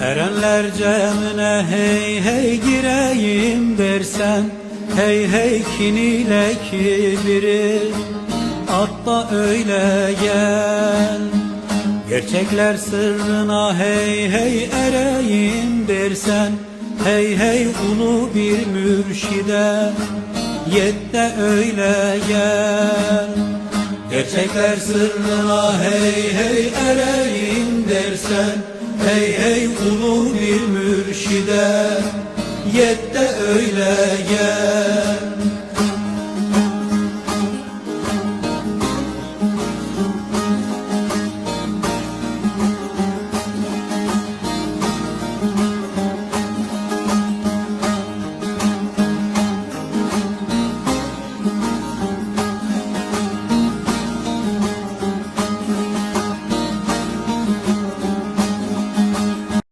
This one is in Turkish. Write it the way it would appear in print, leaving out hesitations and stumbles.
Erenler cemine hey hey gireyim dersen, hey hey kin ile kibiri at da öyle gel. Gerçekler sırrına hey hey ereyim dersen, hey hey ulu bir mürşide yet de öyle gel. Gerçekler sırrına hey hey ereyim dersen, hey hey ulu bir mürşide yet de öyle gel.